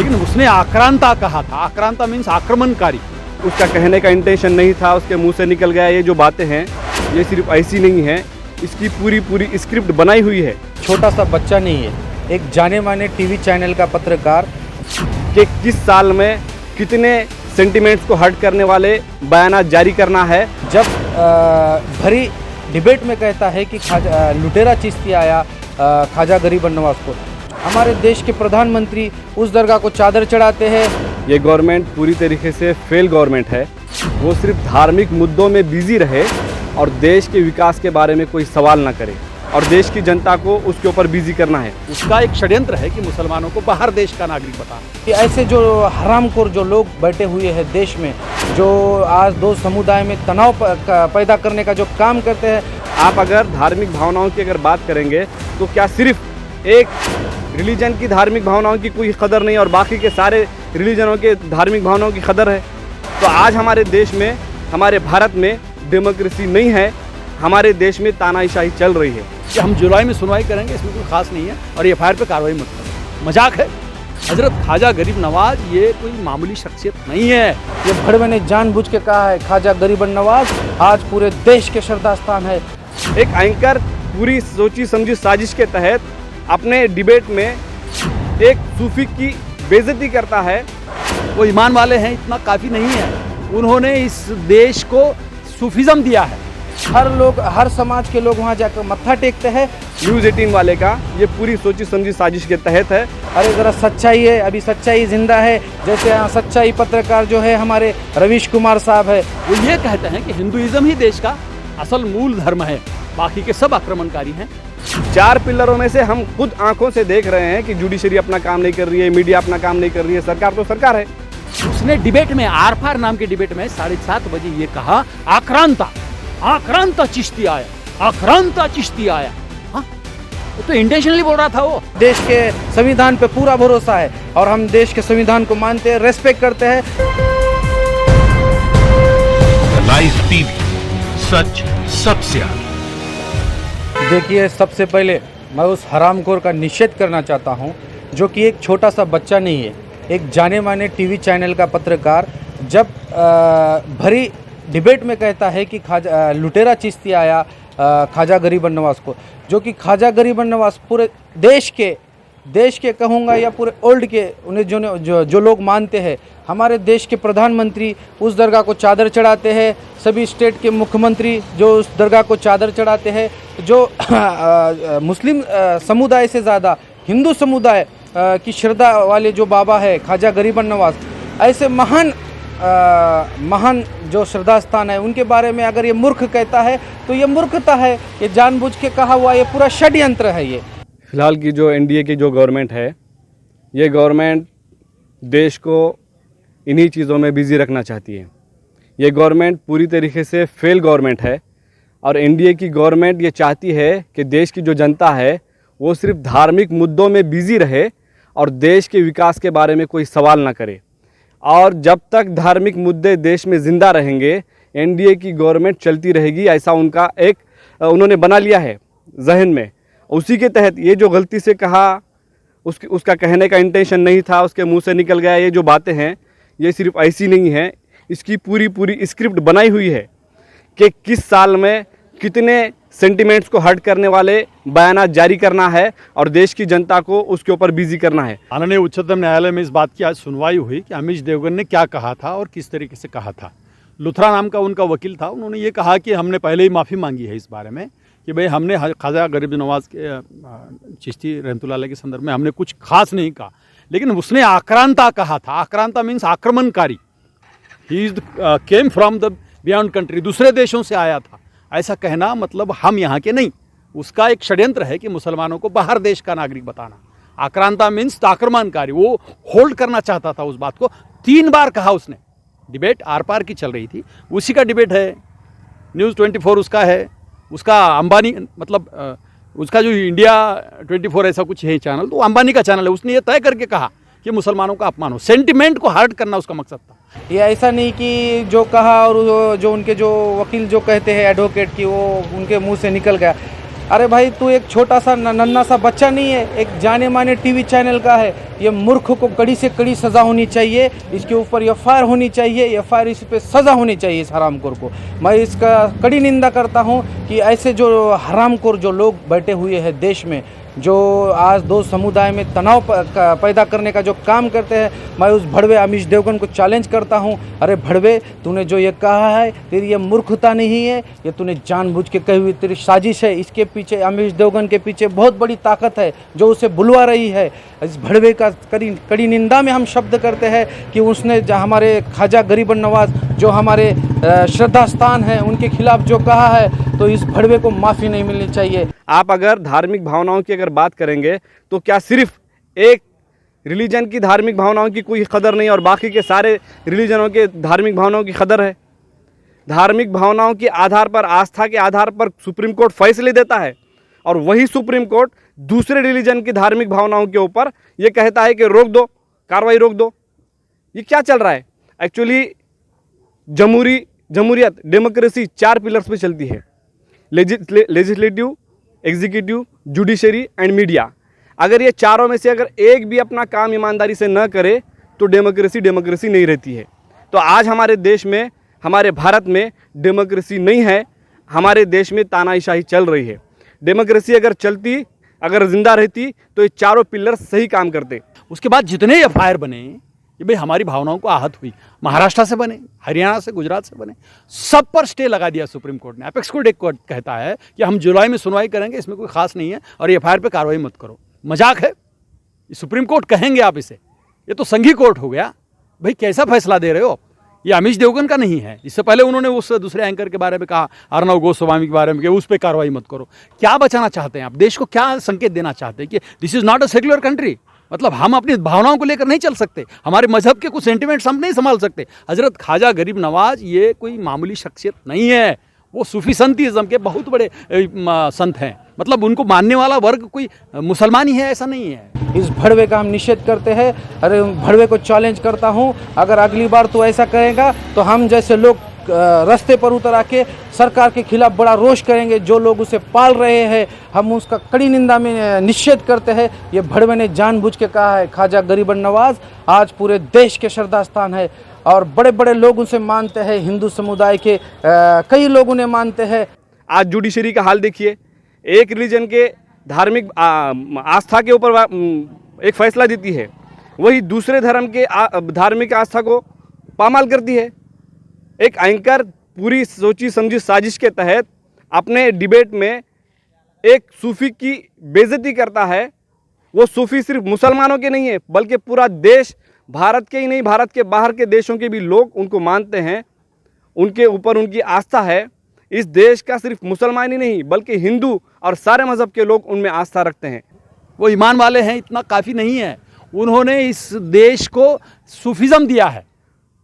लेकिन उसने आक्रांता कहा था। आक्रांता मीन्स आक्रमणकारी। उसका कहने का इंटेंशन नहीं था, उसके मुंह से निकल गया। ये जो बातें हैं ये सिर्फ ऐसी नहीं है, इसकी पूरी स्क्रिप्ट बनाई हुई है। छोटा सा बच्चा नहीं है, एक जाने माने टीवी चैनल का पत्रकार कि किस साल में कितने सेंटिमेंट्स को हर्ट करने वाले बयानात जारी करना है। जब भरी डिबेट में कहता है कि लुटेरा चिश्ती आया ख्वाजा गरीब नवाज को। हमारे देश के प्रधानमंत्री उस दरगाह को चादर चढ़ाते हैं। ये गवर्नमेंट पूरी तरीके से फेल गवर्नमेंट है। वो सिर्फ धार्मिक मुद्दों में बिजी रहे और देश के विकास के बारे में कोई सवाल ना करे और देश की जनता को उसके ऊपर बिजी करना है। उसका एक षड्यंत्र है कि मुसलमानों को बाहर देश का नागरिक बताना। कि ऐसे जो हरामखोर जो लोग बैठे हुए हैं देश में, जो आज दो समुदाय में तनाव पैदा करने का जो काम करते हैं। आप अगर धार्मिक भावनाओं की अगर बात करेंगे तो क्या सिर्फ एक रिलीजन की धार्मिक भावनाओं की कोई कदर नहीं और बाकी के सारे रिलीजनों के धार्मिक भावनाओं की कदर है? तो आज हमारे देश में, हमारे भारत में डेमोक्रेसी नहीं है। हमारे देश में तानाशाही चल रही है। कि हम जुलाई में सुनवाई करेंगे, इसमें कोई खास नहीं है और एफआईआर पे कार्रवाई मत करो। मजाक है। हजरत ख्वाजा गरीब नवाज ये कोई मामूली शख्सियत नहीं है। ये भड़वे ने जानबूझ के कहा है ख्वाजा गरीब नवाज आज पूरे देश के श्रद्धा स्थान है। एक एंकर पूरी सोची समझी साजिश के तहत अपने डिबेट में एक सूफी की बेइज्जती करता है। वो ईमान वाले हैं, इतना काफ़ी नहीं है। उन्होंने इस देश को सूफिज्म दिया है। हर लोग, हर समाज के लोग वहाँ जाकर मत्था टेकते हैं। न्यूज़ 18 वाले का ये पूरी सोची समझी साजिश के तहत है। अरे ज़रा सच्चाई है, अभी सच्चाई जिंदा है। जैसे यहाँ सच्चाई पत्रकार जो है हमारे रवीश कुमार साहब है, वो ये कहते हैं कि हिंदुइज्म ही देश का असल मूल धर्म है, बाकी के सब आक्रमणकारी हैं। 4 पिलरों में से हम खुद आंखों से देख रहे हैं कि जुडिशरी अपना काम नहीं कर रही है, मीडिया अपना काम नहीं कर रही है, सरकार तो सरकार है। उसने डिबेट में, आर पार नाम के डिबेट में 7:30 बजे ये कहा, आक्रांता चिश्ती आया, आक्रांता चिश्ती आया। हाँ, तो इंटेंशनली बोल रहा था वो। देश के संविधान पे पूरा भरोसा है और हम देश के संविधान को मानते हैं, रेस्पेक्ट करते हैं। लाइव टीवी, सच सबसे आगे। देखिए, सबसे पहले मैं उस हरामखोर का निषेध करना चाहता हूं जो कि एक छोटा सा बच्चा नहीं है, एक जाने माने टीवी चैनल का पत्रकार जब भरी डिबेट में कहता है कि लुटेरा चिश्ती आया ख्वाजा गरीब नवाज को। जो कि ख्वाजा गरीब नवाज पूरे देश के कहूँगा या पूरे ओल्ड के उन्हें जो लोग मानते हैं। हमारे देश के प्रधानमंत्री उस दरगाह को चादर चढ़ाते हैं। सभी स्टेट के मुख्यमंत्री जो उस दरगाह को चादर चढ़ाते हैं। जो मुस्लिम समुदाय से ज़्यादा हिंदू समुदाय की श्रद्धा वाले जो बाबा है ख्वाजा गरीब नवाज, ऐसे महान जो श्रद्धा स्थान है उनके बारे में अगर ये मूर्ख कहता है तो ये मूर्खता है। ये जानबूझ के कहा हुआ ये पूरा षड्यंत्र है। ये फिलहाल की जो एनडीए की जो गवर्नमेंट है, ये गवर्नमेंट देश को इन्हीं चीज़ों में बिजी रखना चाहती है। ये गवर्नमेंट पूरी तरीके से फेल गवर्नमेंट है और एनडीए की गवर्नमेंट ये चाहती है कि देश की जो जनता है वो सिर्फ धार्मिक मुद्दों में बिजी रहे और देश के विकास के बारे में कोई सवाल ना करे। और जब तक धार्मिक मुद्दे देश में ज़िंदा रहेंगे एनडीए की गवर्नमेंट चलती रहेगी, ऐसा उनका एक उन्होंने बना लिया है जहन में। उसी के तहत ये जो गलती से कहा, उसका कहने का इंटेंशन नहीं था, उसके मुंह से निकल गया। ये जो बातें हैं ये सिर्फ ऐसी नहीं है, इसकी पूरी स्क्रिप्ट बनाई हुई है कि किस साल में कितने सेंटिमेंट्स को हर्ट करने वाले बयानात जारी करना है और देश की जनता को उसके ऊपर बिजी करना है। माननीय उच्चतम न्यायालय में इस बात की आज सुनवाई हुई कि अमीश देवगन ने क्या कहा था और किस तरीके से कहा था। लुथरा नाम का उनका वकील था, उन्होंने ये कहा कि हमने पहले ही माफ़ी मांगी है इस बारे में कि भाई हमने ख्वाजा गरीब नवाज के चिश्ती रहमतुल्लाह अलैह के संदर्भ में हमने कुछ खास नहीं कहा। लेकिन उसने आक्रांता कहा था। आक्रांता मीन्स आक्रमणकारी। He is came from the beyond country, दूसरे देशों से आया था। ऐसा कहना मतलब हम यहाँ के नहीं। उसका एक षड्यंत्र है कि मुसलमानों को बाहर देश का नागरिक बताना। आक्रांता मीन्स आक्रमणकारी। वो होल्ड करना चाहता था उस बात को। 3 बार कहा उसने। डिबेट आर पार की चल रही थी, उसी का डिबेट है। न्यूज़ 24 उसका है, उसका अंबानी मतलब उसका जो इंडिया 24 ऐसा कुछ है चैनल, तो अंबानी का चैनल है। उसने ये तय करके कहा कि मुसलमानों का अपमान हो, सेंटिमेंट को हर्ट करना उसका मकसद था। ये ऐसा नहीं कि जो कहा और जो उनके जो वकील जो कहते हैं एडवोकेट की वो उनके मुंह से निकल गया। अरे भाई तू एक छोटा सा नन्हा सा बच्चा नहीं है, एक जाने माने टीवी चैनल का है। ये मूर्ख को कड़ी से कड़ी सज़ा होनी चाहिए, इसके ऊपर एफआईआर होनी चाहिए, एफआईआर इस पे सज़ा होनी चाहिए इस हरामखोर को। मैं इसका कड़ी निंदा करता हूँ कि ऐसे जो हरामखोर जो लोग बैठे हुए हैं देश में, जो आज दो समुदाय में तनाव पैदा करने का जो काम करते हैं, मैं उस भड़वे अमीश देवगन को चैलेंज करता हूं। अरे भड़वे, तूने जो ये कहा है तेरी ये मूर्खता नहीं है, ये तूने जानबूझ के कही हुई तेरी साजिश है। इसके पीछे, अमीश देवगन के पीछे बहुत बड़ी ताकत है जो उसे बुलवा रही है। इस भड़वे का कड़ी निंदा में हम शब्द करते हैं कि उसने हमारे ख्वाजा गरीब नवाज जो हमारे श्रद्धा स्थान है उनके खिलाफ जो कहा है, तो इस भड़वे को माफ़ी नहीं मिलनी चाहिए। आप अगर धार्मिक भावनाओं की अगर बात करेंगे तो क्या सिर्फ एक रिलीजन की धार्मिक भावनाओं की कोई कदर नहीं और बाकी के सारे रिलीजनों के धार्मिक भावनाओं की कदर है? धार्मिक भावनाओं के आधार पर, आस्था के आधार पर सुप्रीम कोर्ट फैसले देता है और वही सुप्रीम कोर्ट दूसरे रिलीजन की धार्मिक भावनाओं के ऊपर ये कहता है कि रोक दो, कार्रवाई रोक दो। ये क्या चल रहा है? एक्चुअली जमहूरियत, डेमोक्रेसी 4 पिलर्स पे चलती है, legislative, executive, judiciary and media. अगर ये चारों में से अगर एक भी अपना काम ईमानदारी से न करे तो डेमोक्रेसी नहीं रहती है। तो आज हमारे देश में, हमारे भारत में डेमोक्रेसी नहीं है, हमारे देश में तानाशाही चल रही है। डेमोक्रेसी अगर चलती, अगर जिंदा रहती तो ये चारों पिलर सही काम करते। उसके बाद जितने एफआईआर बने कि भाई हमारी भावनाओं को आहत हुई, महाराष्ट्र से बने, हरियाणा से, गुजरात से बने, सब पर स्टे लगा दिया सुप्रीम कोर्ट ने। अपेक्स कोर्ट एक कहता है कि हम जुलाई में सुनवाई करेंगे, इसमें कोई खास नहीं है और एफआईआर पे कार्रवाई मत करो। मजाक है? सुप्रीम कोर्ट कहेंगे आप इसे? ये तो संघीय कोर्ट हो गया। भाई कैसा फैसला दे रहे हो? ये अमीश देवगन का नहीं है। इससे पहले उन्होंने उस दूसरे एंकर के बारे में कहा, अर्नव गोस्वामी के बारे में, कि उस पर कार्रवाई मत करो। क्या बचाना चाहते हैं आप? देश को क्या संकेत देना चाहते हैं कि this is not a secular country? मतलब हम अपनी भावनाओं को लेकर नहीं चल सकते, हमारे मजहब के कुछ सेंटिमेंट्स हम नहीं संभाल सकते। हजरत ख्वाजा गरीब नवाज ये कोई मामूली शख्सियत नहीं है, वो सूफी संतीज़म के बहुत बड़े संत हैं। मतलब उनको मानने वाला वर्ग कोई मुसलमान ही है ऐसा नहीं है। इस भड़वे का हम निषेध करते हैं। अरे भड़वे को चैलेंज करता हूं, अगर अगली बार तो ऐसा करेगा तो हम जैसे लोग रास्ते पर उतर आके सरकार के खिलाफ बड़ा रोष करेंगे। जो लोग उसे पाल रहे हैं हम उसका कड़ी निंदा में निषेध करते हैं। ये भड़वे ने जानबूझ के कहा है। ख्वाजा गरीब नवाज आज पूरे देश के श्रद्धा स्थान है और बड़े बड़े लोग उसे मानते हैं। हिंदू समुदाय के कई लोग उन्हें मानते हैं। आज जुडिशरी का हाल देखिए, एक रिलीजन के धार्मिक आस्था के ऊपर एक फैसला देती है, वही दूसरे धर्म के धार्मिक आस्था को पामाल करती है। एक एंकर पूरी सोची समझी साजिश के तहत अपने डिबेट में एक सूफी की बेइज्जती करता है। वो सूफी सिर्फ मुसलमानों के नहीं है बल्कि पूरा देश, भारत के ही नहीं, भारत के बाहर के देशों के भी लोग उनको मानते हैं, उनके ऊपर उनकी आस्था है। इस देश का सिर्फ मुसलमान ही नहीं बल्कि हिंदू और सारे मज़हब के लोग उनमें आस्था रखते हैं। वो ईमान वाले हैं, इतना काफ़ी नहीं है। उन्होंने इस देश को सूफिज़म दिया है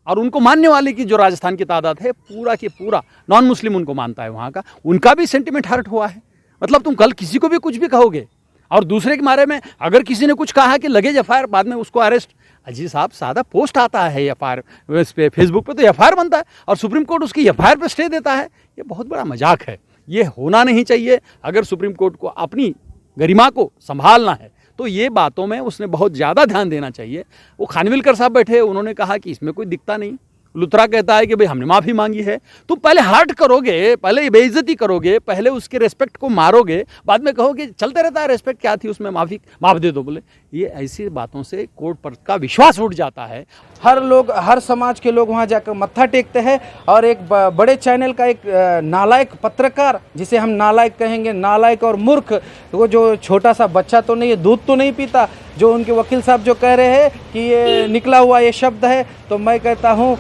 और उनको मानने वाले की जो राजस्थान की तादाद है, पूरा की पूरा नॉन मुस्लिम उनको मानता है वहाँ का, उनका भी सेंटिमेंट हर्ट हुआ है। मतलब तुम कल किसी को भी कुछ भी कहोगे और दूसरे के बारे में अगर किसी ने कुछ कहा कि लगेज एफआईआर, बाद में उसको अरेस्ट। अजी साहब, सादा पोस्ट आता है एफआईआर इस पे, फेसबुक पे तो एफआईआर बनता है और सुप्रीम कोर्ट उसकी एफआईआर पे स्टे देता है। ये बहुत बड़ा मजाक है, ये होना नहीं चाहिए। अगर सुप्रीम कोर्ट को अपनी गरिमा को संभालना है तो ये बातों में उसने बहुत ज़्यादा ध्यान देना चाहिए। वो खानविलकर साहब बैठे, उन्होंने कहा कि इसमें कोई दिक्कता नहीं। लुथरा कहता है कि भाई हमने माफ़ी मांगी है। तुम पहले हर्ट करोगे, पहले बेइज्जती करोगे, पहले उसके रेस्पेक्ट को मारोगे, बाद में कहोगे चलते रहता है, रेस्पेक्ट क्या थी उसमें, माफ़ दे दो बोले। ये ऐसी बातों से कोर्ट पर का विश्वास उठ जाता है। हर लोग, हर समाज के लोग वहाँ जाकर मत्था टेकते हैं और एक बड़े चैनल का एक नालायक पत्रकार, जिसे हम नालायक कहेंगे, नालायक और मूर्ख, वो जो छोटा सा बच्चा तो नहीं है, दूध तो नहीं पीता, जो उनके वकील साहब जो कह रहे हैं कि ये निकला हुआ ये शब्द है, तो मैं कहता हूँ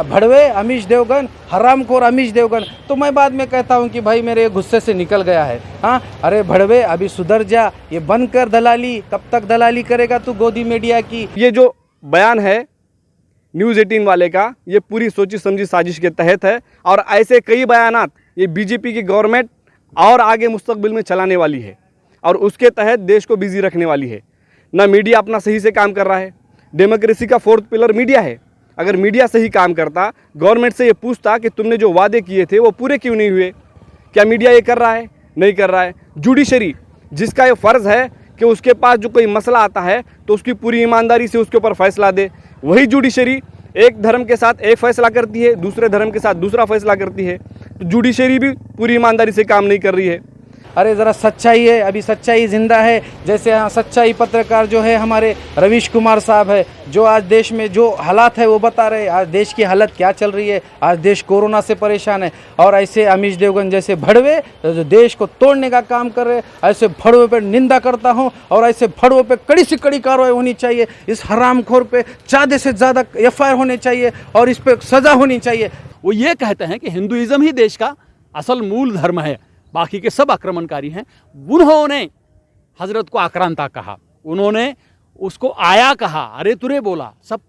भड़वे अमीश देवगन, हरामखोर अमीश देवगन। तो मैं बाद में कहता हूँ कि भाई मेरे गुस्से से निकल गया है। हाँ, अरे भड़वे अभी सुधर जा, ये बंद कर दलाली। कब तक दलाली करेगा तू गोदी मीडिया की? ये जो बयान है न्यूज़ 18 वाले का, ये पूरी सोची समझी साजिश के तहत है और ऐसे कई बयानात ये बीजेपी की गवर्नमेंट और आगे मुस्तकबिल में चलाने वाली है और उसके तहत देश को बिजी रखने वाली है। ना मीडिया अपना सही से काम कर रहा है। डेमोक्रेसी का 4th पिलर मीडिया है। अगर मीडिया सही काम करता, गवर्नमेंट से ये पूछता कि तुमने जो वादे किए थे वो पूरे क्यों नहीं हुए, क्या मीडिया ये कर रहा है? नहीं कर रहा है। जुडिशरी जिसका ये फ़र्ज़ है कि उसके पास जो कोई मसला आता है तो उसकी पूरी ईमानदारी से उसके ऊपर फैसला दे, वही जुडिशरी एक धर्म के साथ एक फ़ैसला करती है, दूसरे धर्म के साथ दूसरा फैसला करती है। तो जुडिशरी भी पूरी ईमानदारी से काम नहीं कर रही है। अरे ज़रा सच्चाई है, अभी सच्चाई ज़िंदा है। जैसे यहाँ सच्चाई पत्रकार जो है हमारे रवीश कुमार साहब है, जो आज देश में जो हालात है वो बता रहे हैं, आज देश की हालत क्या चल रही है, आज देश कोरोना से परेशान है। और ऐसे अमीश देवगन जैसे भड़वे जो देश को तोड़ने का काम कर रहे हैं, ऐसे भड़वे पर निंदा करता हूँ और ऐसे भड़वे पर कड़ी से कड़ी कार्रवाई होनी चाहिए। इस हरामखोर पे ज़्यादा से ज़्यादा FIR होने चाहिए और इस पर सज़ा होनी चाहिए। वो ये कहते हैं कि हिंदुइज्म ही देश का असल मूल धर्म है, बाकी के सब आक्रमणकारी हैं। उन्होंने हजरत को आक्रांता कहा, उन्होंने उसको आया कहा, अरे तुरे बोला, सब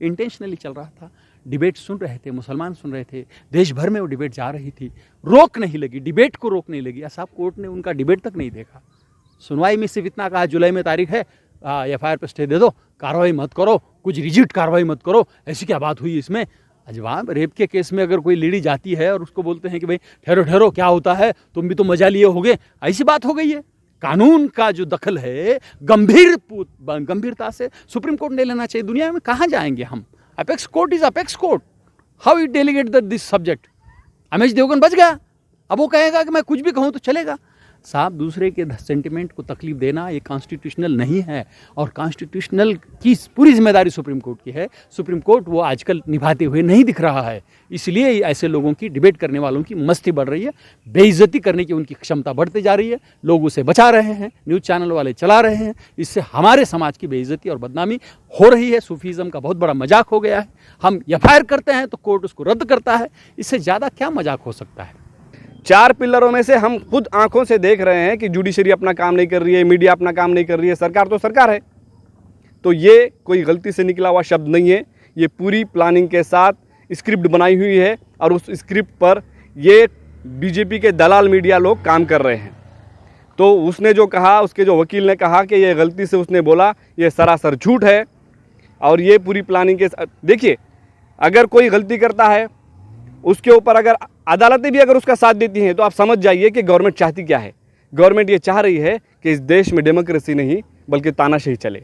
इंटेंशनली चल रहा था। डिबेट सुन रहे थे, मुसलमान सुन रहे थे, देश भर में वो डिबेट जा रही थी, रोक नहीं लगी, डिबेट को रोक नहीं लगी। साहब कोर्ट ने उनका डिबेट तक नहीं देखा। सुनवाई में सिर्फ इतना कहा, जुलाई में तारीख है, FIR पर स्टे दे दो, कार्रवाई मत करो, कुछ रिजिड कार्रवाई मत करो। ऐसी क्या बात हुई इसमें? अजवाब रेप के केस में अगर कोई लेडी जाती है और उसको बोलते हैं कि भाई ठहरो ठहरो, क्या होता है, तुम भी तो मजा लिए होगे, ऐसी बात हो गई है। कानून का जो दखल है गंभीरता से सुप्रीम कोर्ट ने लेना चाहिए। दुनिया में कहाँ जाएंगे हम? Apex court is apex court, how it delegate this subject. Amish Devgan बच गया, अब वो कहेगा कि मैं कुछ भी कहूँ तो चलेगा। साहब दूसरे के सेंटिमेंट को तकलीफ देना ये कॉन्स्टिट्यूशनल नहीं है, और कॉन्स्टिट्यूशनल की पूरी जिम्मेदारी सुप्रीम कोर्ट की है। सुप्रीम कोर्ट वो आजकल निभाते हुए नहीं दिख रहा है, इसलिए ऐसे लोगों की, डिबेट करने वालों की मस्ती बढ़ रही है, बेइज्जती करने की उनकी क्षमता बढ़ती जा रही है। लोग उसे बचा रहे हैं, न्यूज़ चैनल वाले चला रहे हैं, इससे हमारे समाज की बेइज्जती और बदनामी हो रही है। सूफीज़म का बहुत बड़ा मजाक हो गया है। हम FIR करते हैं तो कोर्ट उसको रद्द करता है, इससे ज़्यादा क्या मजाक हो सकता है? 4 पिलरों में से हम खुद आंखों से देख रहे हैं कि जुडिशरी अपना काम नहीं कर रही है, मीडिया अपना काम नहीं कर रही है, सरकार तो सरकार है। तो ये कोई गलती से निकला हुआ शब्द नहीं है, ये पूरी प्लानिंग के साथ स्क्रिप्ट बनाई हुई है और उस स्क्रिप्ट पर ये बीजेपी के दलाल मीडिया लोग काम कर रहे हैं। तो उसने जो कहा, उसके जो वकील ने कहा कि ये गलती से उसने बोला, ये सरासर झूठ है। और ये पूरी प्लानिंग के साथ, देखिए अगर कोई गलती करता है उसके ऊपर अगर अदालतें भी अगर उसका साथ देती हैं तो आप समझ जाइए कि गवर्नमेंट चाहती क्या है। गवर्नमेंट ये चाह रही है कि इस देश में डेमोक्रेसी नहीं बल्कि तानाशाही चले।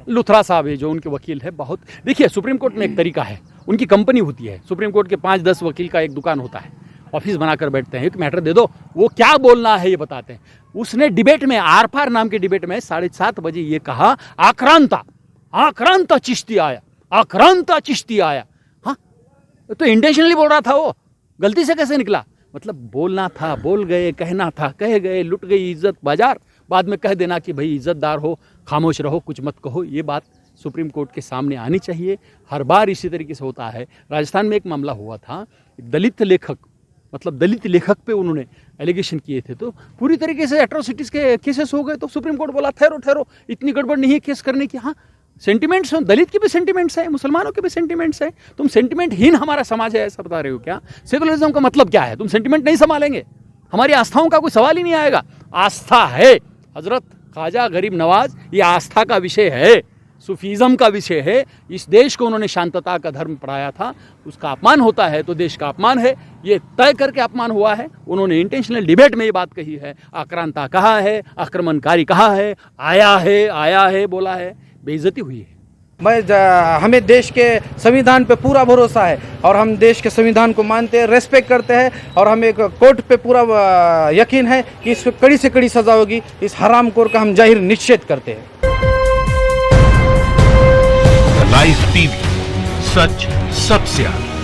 लुथरा साहब है जो उनके वकील है, बहुत देखिए सुप्रीम कोर्ट में एक तरीका है, उनकी कंपनी होती है। सुप्रीम कोर्ट के 5-10 वकील का एक दुकान होता है, ऑफिस बनाकर बैठते हैं, एक मैटर दे दो, वो क्या बोलना है ये बताते हैं। उसने डिबेट में, आर पार नाम के डिबेट में 7:30 बजे ये कहा, आक्रांता चिश्ती आया, आक्रांता चिश्ती आया। हाँ तो इंटेंशनली बोल रहा था, वो गलती से कैसे निकला? मतलब बोलना था, बोल गए, कहना था, कह गए, लुट गई इज्जत बाजार, बाद में कह देना कि भाई इज्जतदार हो, खामोश रहो, कुछ मत कहो। ये बात सुप्रीम कोर्ट के सामने आनी चाहिए। हर बार इसी तरीके से होता है। राजस्थान में एक मामला हुआ था, दलित लेखक, मतलब दलित लेखक पे उन्होंने एलिगेशन किए थे, तो पूरी तरीके से एट्रोसिटीज़ के केसेस हो गए। तो सुप्रीम कोर्ट बोला ठहरो ठहरो, इतनी गड़बड़ नहीं है केस करने की। हाँ सेंटिमेंट्स हैं, दलित के भी सेंटिमेंट्स हैं, मुसलमानों के भी सेंटिमेंट्स हैं। तुम सेंटिमेंटहीन हमारा समाज है ऐसा बता रहे हो क्या? सेकुलरिज्म का मतलब क्या है? तुम सेंटिमेंट नहीं संभालेंगे, हमारी आस्थाओं का कोई सवाल ही नहीं आएगा। आस्था है, हजरत ख्वाजा गरीब नवाज ये आस्था का विषय है, सूफीज़म का विषय है। इस देश को उन्होंने शांतता का धर्म पढ़ाया था, उसका अपमान होता है तो देश का अपमान है, ये तय करके अपमान हुआ है। उन्होंने इंटेंशनल डिबेट में ये बात कही है, आक्रांता कहा है, आक्रमणकारी कहा है, आया है बोला है, बेइज्जती हुई है। हमें देश के संविधान पे पूरा भरोसा है और हम देश के संविधान को मानते हैं, रेस्पेक्ट करते हैं, और हमें कोर्ट पे पूरा यकीन है कि इस पर कड़ी से कड़ी सजा होगी। इस हरामखोर का हम जाहिर निषेध करते हैं। लाइव टीवी, सच सबसे आगे।